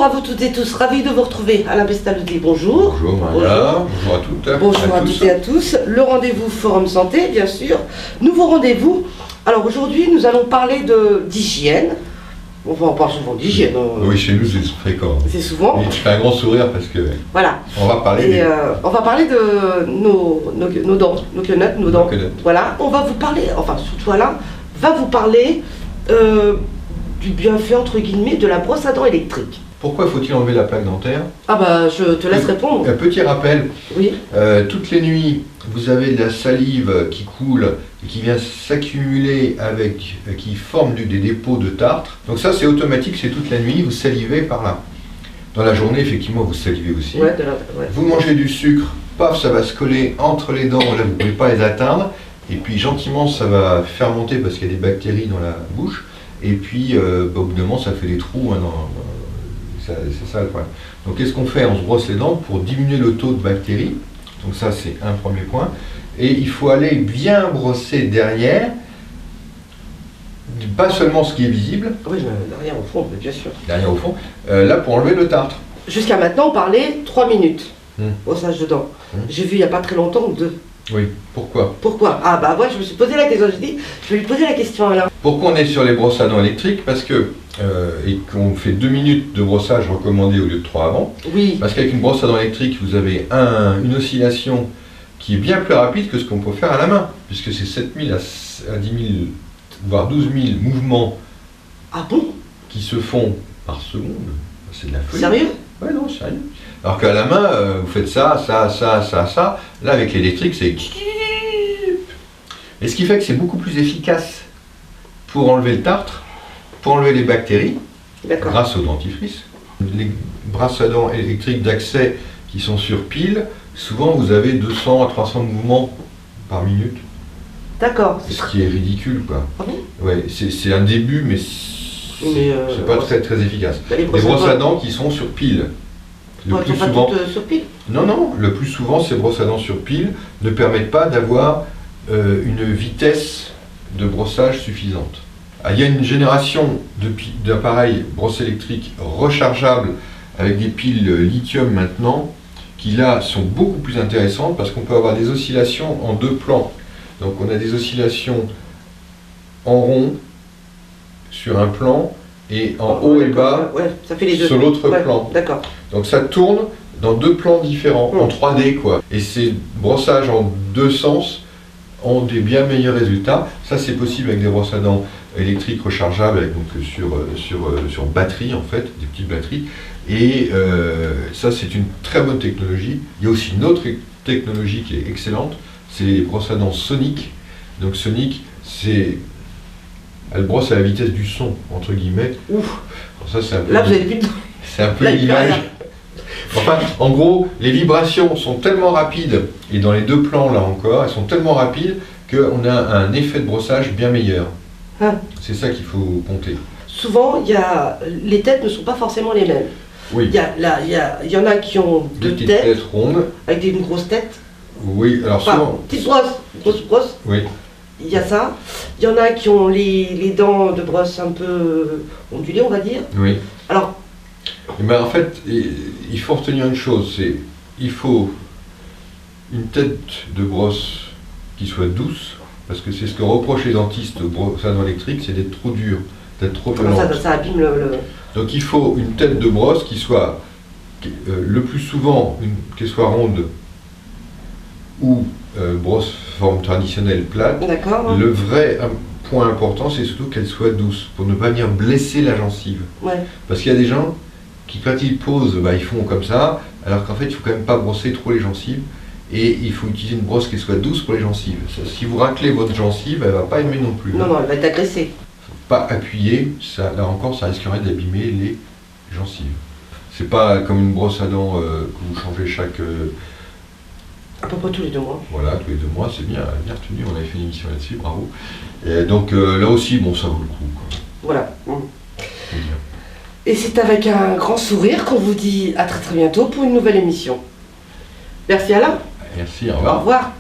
Bonjour à vous toutes et tous, ravi de vous retrouver. Alain Pestalozzi, bonjour. Bonjour Maria, bonjour à toutes. Bonjour à toutes et à tous. Le rendez-vous Forum Santé, bien sûr. Nouveau rendez-vous. Alors aujourd'hui, nous allons parler d'hygiène. Enfin, on parle souvent d'hygiène. Oui, chez nous, c'est fréquent. C'est souvent. Et je fais un grand sourire parce que voilà. On va parler de nos dents, nos quenottes, nos dents. Voilà. On va vous parler, enfin surtout Alain, va vous parler du bienfait entre guillemets de la brosse à dents électrique. Pourquoi faut-il enlever la plaque dentaire? Ah bah je te laisse répondre. Un petit rappel, oui. Toutes les nuits, vous avez de la salive qui coule et qui vient s'accumuler qui forme des dépôts de tartre. Donc ça c'est automatique, c'est toute la nuit, vous salivez par là. Dans la journée, effectivement, vous salivez aussi. Ouais. Vous mangez du sucre, paf, ça va se coller entre les dents, là vous ne pouvez pas les atteindre. Et puis gentiment, ça va fermenter parce qu'il y a des bactéries dans la bouche. Et puis, au bout d'un moment, ça fait des trous. Hein, c'est ça le problème. Donc, qu'est-ce qu'on fait? On se brosse les dents pour diminuer le taux de bactéries. Donc, ça, c'est un premier point. Et il faut aller bien brosser derrière, pas seulement ce qui est visible. Oui, derrière au fond, bien sûr. Derrière au fond, là, pour enlever le tartre. Jusqu'à maintenant, on parlait 3 minutes. Brossage de dents. J'ai vu il n'y a pas très longtemps 2. Oui, pourquoi? Pourquoi? Ah bah moi je me suis posé la question, je dis, je vais lui poser la question Alain. Pourquoi on est sur les brosses à dents électriques? Parce que, et qu'on fait 2 minutes de brossage recommandé au lieu de 3 avant. Oui. Parce qu'avec une brosse à dents électrique, vous avez une oscillation qui est bien plus rapide que ce qu'on peut faire à la main. Puisque c'est 7000 à 10 000, voire 12 000 mouvements. Ah bon? Qui se font par seconde. C'est de la folie. Sérieux? Ouais, non, sérieux. Alors qu'à la main, vous faites ça. Là, avec l'électrique, c'est... Et ce qui fait que c'est beaucoup plus efficace pour enlever le tartre, pour enlever les bactéries, grâce au dentifrice. Les brosses à dents électriques d'accès qui sont sur pile, souvent vous avez 200 à 300 mouvements par minute. D'accord. Ce qui est ridicule, quoi. Ah bon? Ouais, c'est un début, mais c'est pas très efficace. Les brosses à dents qui sont sur pile. Le plus souvent, sur pile? Non, le plus souvent, ces brosses à dents sur pile ne permettent pas d'avoir une vitesse de brossage suffisante. Il y a une génération d'appareils brosse électriques rechargeables avec des piles lithium maintenant, qui là sont beaucoup plus intéressantes parce qu'on peut avoir des oscillations en 2 plans. Donc on a des oscillations en rond sur un plan, et en haut et bas ça fait les deux. Sur l'autre plan. D'accord. Donc ça tourne dans 2 plans différents, en 3D quoi. Et ces brossages en 2 sens ont des bien meilleurs résultats. Ça c'est possible avec des brosses à dents électriques rechargeables, avec, donc, sur batterie en fait, des petites batteries. Et ça c'est une très bonne technologie. Il y a aussi une autre technologie qui est excellente, c'est les brosses à dents soniques. Donc sonique, c'est... Elle brosse à la vitesse du son, entre guillemets. Ouf. Ça, c'est un peu... Là, vous avez plus de... C'est un peu l'image. Enfin, en gros, les vibrations sont tellement rapides, et dans les 2 plans, là encore, elles sont tellement rapides qu'on a un effet de brossage bien meilleur. C'est ça qu'il faut compter. Souvent, les têtes ne sont pas forcément les mêmes. Oui. Il y en a qui ont 2 têtes rondes. avec une grosse tête. Oui, alors souvent... Petite grosse brosse. Oui. Il y a ça. Il y en a qui ont les dents de brosse un peu ondulées, on va dire. Oui. Alors... En fait, il faut retenir une chose, c'est il faut une tête de brosse qui soit douce, parce que c'est ce que reprochent les dentistes aux brosses à dents électriques, c'est d'être trop dur, d'être trop violente. Ça abîme le... Donc il faut une tête de brosse qui soit, le plus souvent, qu'elle soit ronde, ou brosse forme traditionnelle plate. D'accord. Le vrai point important, c'est surtout qu'elle soit douce, pour ne pas venir blesser la gencive. Ouais. Parce qu'il y a des gens qui, quand ils posent, ils font comme ça, alors qu'en fait, il ne faut quand même pas brosser trop les gencives, et il faut utiliser une brosse qui soit douce pour les gencives. Si vous raclez votre gencive, elle ne va pas aimer non plus. Non, elle va être agressée. Faut pas appuyer, là encore, ça risquerait d'abîmer les gencives. C'est pas comme une brosse à dents que vous changez chaque... à peu près tous les 2 mois. Voilà, tous les 2 mois, c'est bien retenu, on avait fait une émission là-dessus, bravo. Et donc là aussi, bon, ça vaut le coup, quoi. Voilà. Et c'est avec un grand sourire qu'on vous dit à très bientôt pour une nouvelle émission. Merci Alain. Merci, au revoir. Au revoir.